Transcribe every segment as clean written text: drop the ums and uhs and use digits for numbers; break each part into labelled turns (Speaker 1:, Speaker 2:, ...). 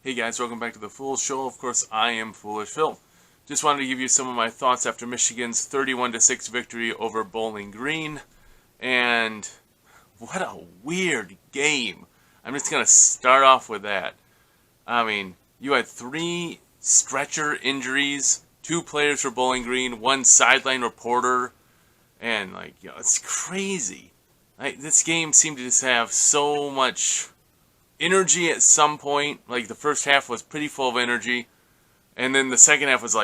Speaker 1: Hey guys, welcome back to the Foolish Show. Of course, I am Foolish Phil. Just wanted to give you some of my thoughts after Michigan's 31-6 victory over Bowling Green. And what a weird game. I'm just going to start off with that. I mean, you had 3 stretcher injuries, 2 players for Bowling Green, 1 sideline reporter, and it's crazy. This game seemed to just have so much energy at some point. Like, the first half was pretty full of energy, and then the second half was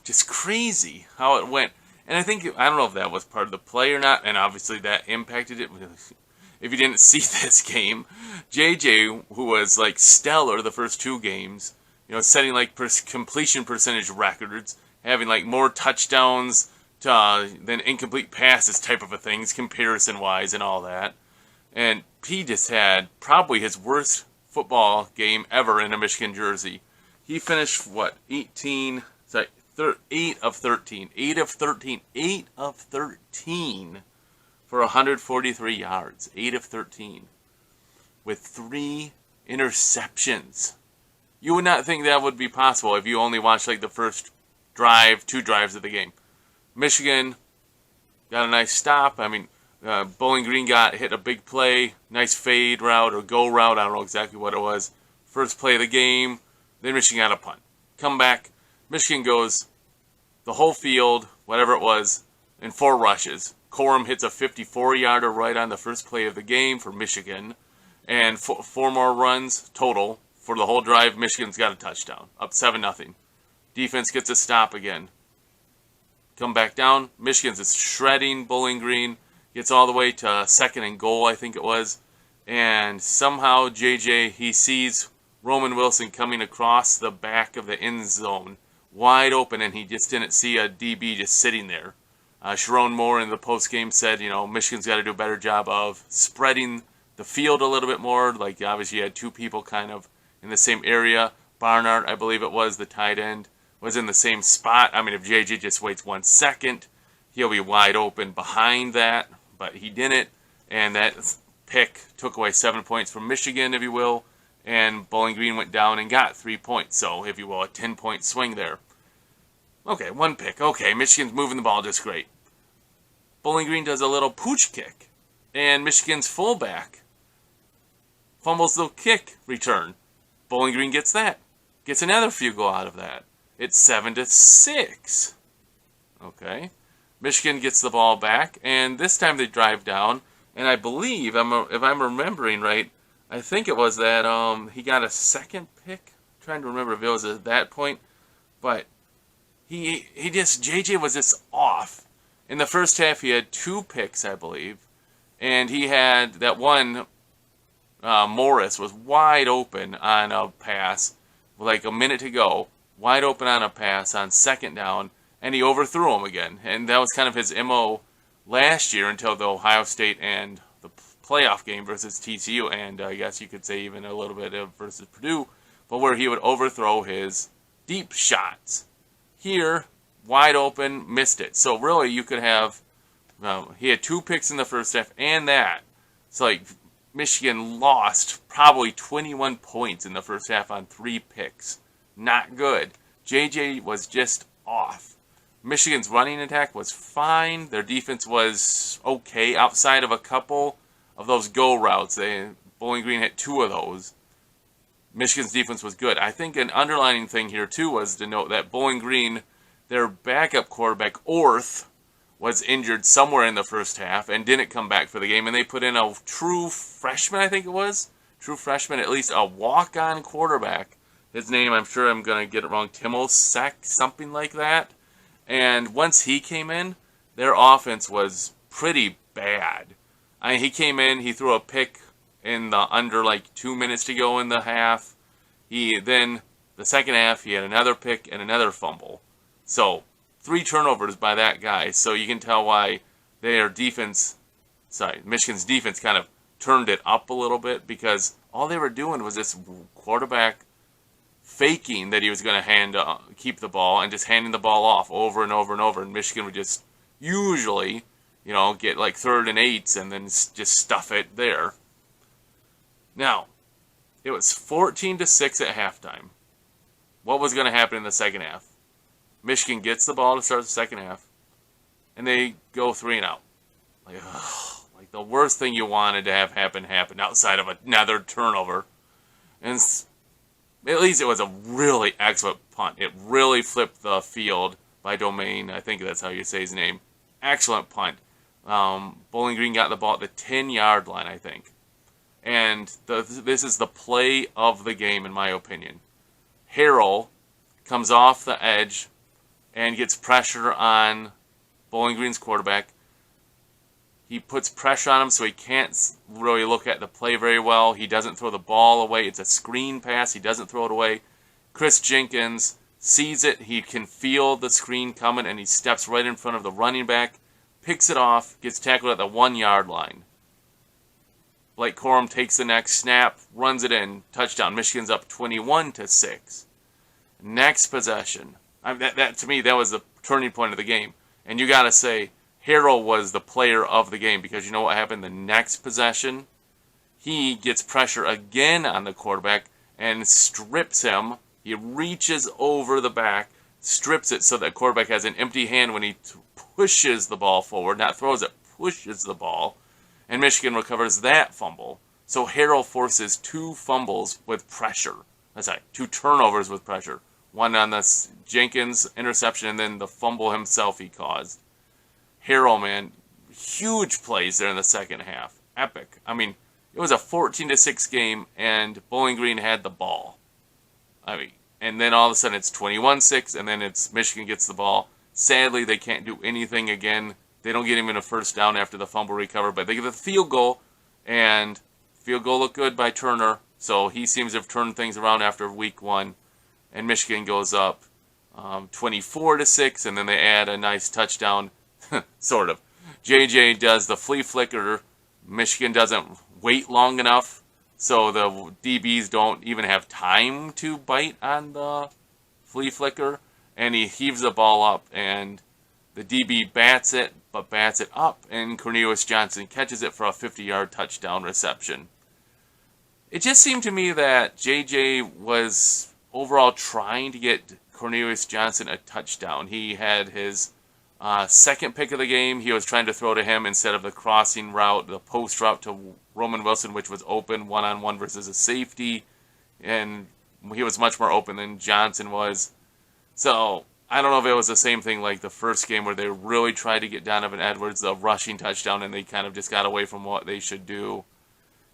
Speaker 1: just crazy how it went. And I don't know if that was part of the play or not, and obviously that impacted it. If you didn't see this game, JJ, who was stellar the first 2 games, setting completion percentage records, having more touchdowns than incomplete passes type of a things, comparison wise and all that. And he just had probably his worst football game ever in a Michigan jersey. He finished, 8 of 13. 8 of 13. 8 of 13 for 143 yards. 8 of 13. With 3 interceptions. You would not think that would be possible if you only watched the first 2 drives of the game. Michigan got a nice stop. Bowling Green hit a big play, nice fade route or go route, I don't know exactly what it was. First play of the game, then Michigan got a punt. Come back, Michigan goes the whole field, whatever it was, in 4 rushes. Corum hits a 54-yarder right on the first play of the game for Michigan, and 4 more runs total for the whole drive. Michigan's got a touchdown, up 7-0. Defense gets a stop again. Come back down, Michigan's is shredding Bowling Green. Gets all the way to 2nd and goal, I think it was. And somehow JJ, he sees Roman Wilson coming across the back of the end zone, wide open, and he just didn't see a DB just sitting there. Sharon Moore in the postgame said, Michigan's got to do a better job of spreading the field a little bit more. Obviously you had 2 people kind of in the same area. Barnard, I believe it was, the tight end, was in the same spot. If JJ just waits 1 second, he'll be wide open behind that. But he didn't, and that pick took away 7 points from Michigan, if you will, and Bowling Green went down and got 3 points. So, if you will, a 10-point swing there. Okay, 1 pick. Okay, Michigan's moving the ball just great. Bowling Green does a little pooch kick, and Michigan's fullback fumbles the kick return. Bowling Green gets that. Gets another field goal out of that. It's 7-6. Okay. Michigan gets the ball back, and this time they drive down, and I believe, if I'm remembering right, I think it was that he got a second pick. I'm trying to remember if it was at that point, but JJ was just off. In the first half, he had 2 picks, I believe, and he had that one, Morris was wide open on a pass, a minute to go, wide open on a pass on 2nd down, and he overthrew him again. And that was kind of his MO last year until the Ohio State and the playoff game versus TCU, and I guess you could say even a little bit of versus Purdue, but where he would overthrow his deep shots. Here, wide open, missed it. So really you could have, he had 2 picks in the first half and that. So Michigan lost probably 21 points in the first half on 3 picks. Not good. JJ was just off. Michigan's running attack was fine. Their defense was okay outside of a couple of those go routes. Bowling Green hit 2 of those. Michigan's defense was good. I think an underlining thing here, too, was to note that Bowling Green, their backup quarterback, Orth, was injured somewhere in the first half and didn't come back for the game. And they put in a true freshman, I think it was. True freshman, at least a walk-on quarterback. His name, I'm sure I'm going to get it wrong, Timosek, something like that. And once he came in, their offense was pretty bad. He came in, he threw a pick in the under 2 minutes to go in the half. Then the second half, he had another pick and another fumble. So 3 turnovers by that guy. So you can tell why Michigan's defense kind of turned it up a little bit, because all they were doing was this quarterback faking that he was going to keep the ball and just handing the ball off over and over and over. And Michigan would just usually, get 3rd and 8s and then just stuff it there. Now, It was 14-6 at halftime. What was going to happen in the second half? Michigan gets the ball to start the second half, and they go 3-and-out. Like the worst thing you wanted to have happen outside of another turnover. And at least it was a really excellent punt. It really flipped the field by Domain. I think that's how you say his name. Excellent punt. Bowling Green got the ball at the 10-yard line, I think. And this is the play of the game, in my opinion. Harrell comes off the edge and gets pressure on Bowling Green's quarterback. He puts pressure on him so he can't really look at the play very well. He doesn't throw the ball away. It's a screen pass. He doesn't throw it away. Chris Jenkins sees it. He can feel the screen coming, and he steps right in front of the running back, picks it off, gets tackled at the 1-yard line. Blake Corum takes the next snap, runs it in, touchdown. Michigan's up 21-6. Next possession. To me, that was the turning point of the game. And you got to say, Harrell was the player of the game, because you know what happened the next possession? He gets pressure again on the quarterback and strips him. He reaches over the back, strips it so that quarterback has an empty hand when he pushes the ball forward, not throws it, pushes the ball, and Michigan recovers that fumble. So Harrell forces 2 fumbles with pressure. That's right, 2 turnovers with pressure. One on the Jenkins interception, and then the fumble himself he caused. Harrell, man, huge plays there in the second half. Epic. I mean, it was a 14-6 game, and Bowling Green had the ball. And then all of a sudden it's 21-6, and then it's Michigan gets the ball. Sadly, they can't do anything again. They don't get even a first down after the fumble recovery, but they get the field goal, and field goal looked good by Turner, so he seems to have turned things around after week 1, and Michigan goes up 24-6, and then they add a nice touchdown. Sort of. JJ does the flea flicker. Michigan doesn't wait long enough, so the DBs don't even have time to bite on the flea flicker, and he heaves the ball up, and the DB bats it up, and Cornelius Johnson catches it for a 50-yard touchdown reception. It just seemed to me that JJ was overall trying to get Cornelius Johnson a touchdown. He had his second pick of the game. He was trying to throw to him instead of the crossing route, the post route to Roman Wilson, which was open one-on-one versus a safety, and he was much more open than Johnson was. So I don't know if it was the same thing like the first game where they really tried to get Donovan Edwards a rushing touchdown and they kind of just got away from what they should do.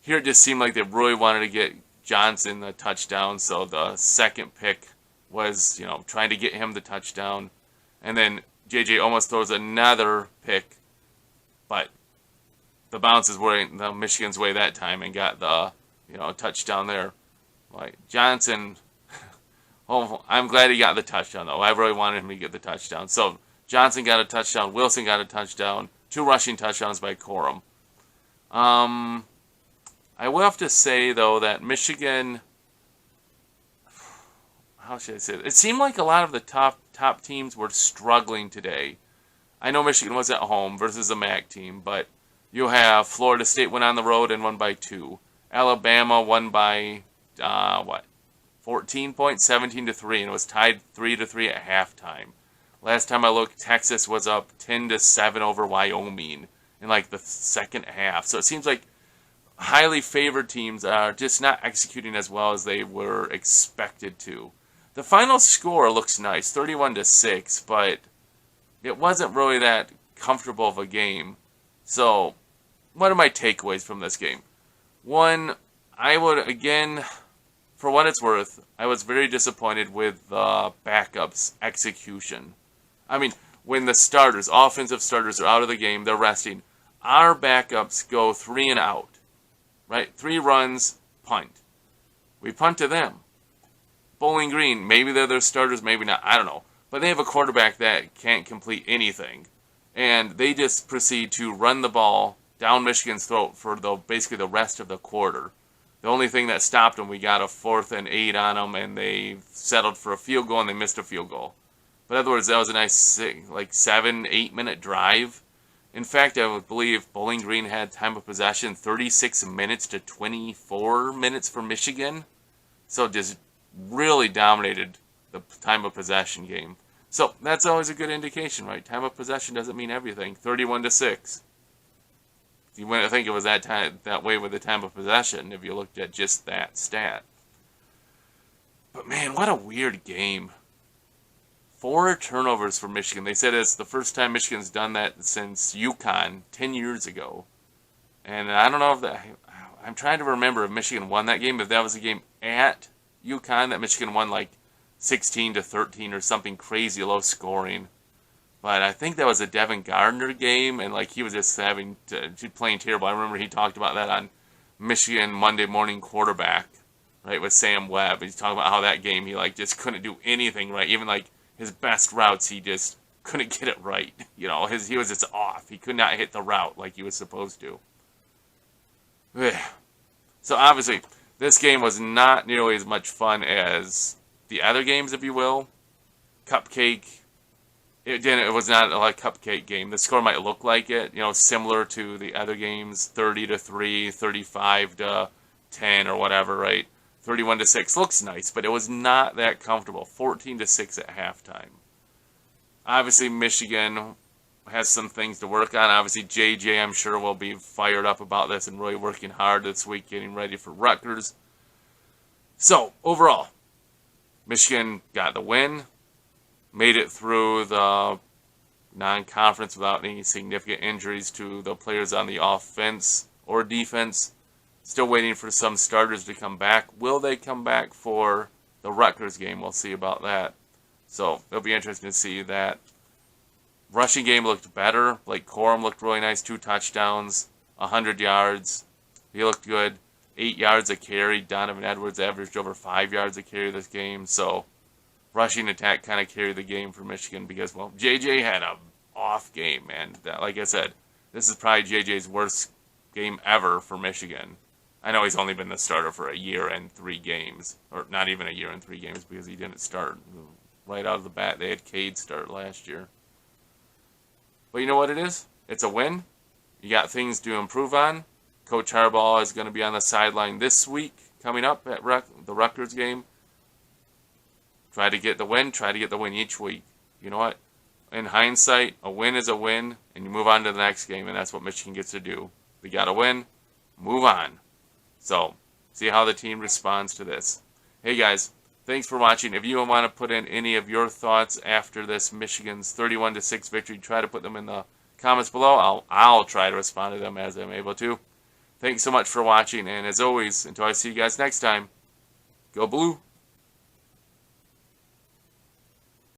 Speaker 1: Here it just seemed like they really wanted to get Johnson the touchdown, so the second pick was, trying to get him the touchdown. And then JJ almost throws another pick, but the bounce is the Michigan's way that time and got the, touchdown there. Like Johnson, I'm glad he got the touchdown though. I really wanted him to get the touchdown. So Johnson got a touchdown, Wilson got a touchdown, 2 rushing touchdowns by Corum. I will have to say though that Michigan, how should I say it? It seemed like a lot of the top teams were struggling today. I know Michigan was at home versus a MAC team, but you have Florida State went on the road and won by 2. Alabama won by 14 points, 17-3, and it was tied 3-3 at halftime. Last time I looked, Texas was up 10-7 over Wyoming in the second half. So it seems like highly favored teams are just not executing as well as they were expected to. The final score looks nice, 31-6, but it wasn't really that comfortable of a game. So, what are my takeaways from this game? One, I would, again, for what it's worth, I was very disappointed with the backups' execution. I mean, when the offensive starters are out of the game, they're resting. Our backups go 3 and out, right? 3 runs, punt. We punt to them. Bowling Green, maybe they're their starters, maybe not, I don't know. But they have a quarterback that can't complete anything. And they just proceed to run the ball down Michigan's throat for basically the rest of the quarter. The only thing that stopped them, we got a 4th and 8 on them, and they settled for a field goal, and they missed a field goal. But in other words, that was a nice 7-8 minute drive. In fact, I would believe Bowling Green had time of possession 36 minutes to 24 minutes for Michigan. So just really dominated the time of possession game. So that's always a good indication, right? Time of possession doesn't mean everything. 31-6. You wouldn't think it was that way with the time of possession if you looked at just that stat. But man, what a weird game. 4 turnovers for Michigan. They said it's the first time Michigan's done that since UConn 10 years ago. And I don't know if that... I'm trying to remember if Michigan won that game. If that was a game at UConn that Michigan won like 16-13 or something crazy low scoring. But I think that was a Devin Gardner game, and like he was just playing terrible. I remember he talked about that on Michigan Monday Morning Quarterback, right, with Sam Webb. He's talking about how that game he like just couldn't do anything right. Even like his best routes, he just couldn't get it right. You know, he was just off. He could not hit the route like he was supposed to. So obviously, this game was not nearly as much fun as the other games, if you will. Cupcake. It was not like a cupcake game. The score might look like it, you know, similar to the other games, 30-3, 35-10, or whatever, right? 31-6 looks nice, but it was not that comfortable. 14-6 at halftime. Obviously, Michigan has some things to work on. Obviously, JJ, I'm sure, will be fired up about this and really working hard this week, getting ready for Rutgers. So, overall, Michigan got the win. Made it through the non-conference without any significant injuries to the players on the offense or defense. Still waiting for some starters to come back. Will they come back for the Rutgers game? We'll see about that. So it'll be interesting to see that. Rushing game looked better. Blake Corum looked really nice. 2 touchdowns, 100 yards. He looked good. 8 yards a carry. Donovan Edwards averaged over 5 yards a carry this game. So rushing attack kind of carried the game for Michigan because, well, JJ had an off game, man. Like I said, this is probably JJ's worst game ever for Michigan. I know he's only been the starter for a year and 3 games. Or not even a year and 3 games because he didn't start right out of the bat. They had Cade start last year. But you know what it is? It's a win. You got things to improve on. Coach Harbaugh is going to be on the sideline this week coming up at the Rutgers game. Try to get the win. Try to get the win each week. You know what? In hindsight, a win is a win, and you move on to the next game, and that's what Michigan gets to do. We got to win. Move on. So, see how the team responds to this. Hey, guys. Thanks for watching. If you want to put in any of your thoughts after this Michigan's 31-6 victory, try to put them in the comments below. I'll try to respond to them as I'm able to. Thanks so much for watching, and as always, until I see you guys next time, go Blue!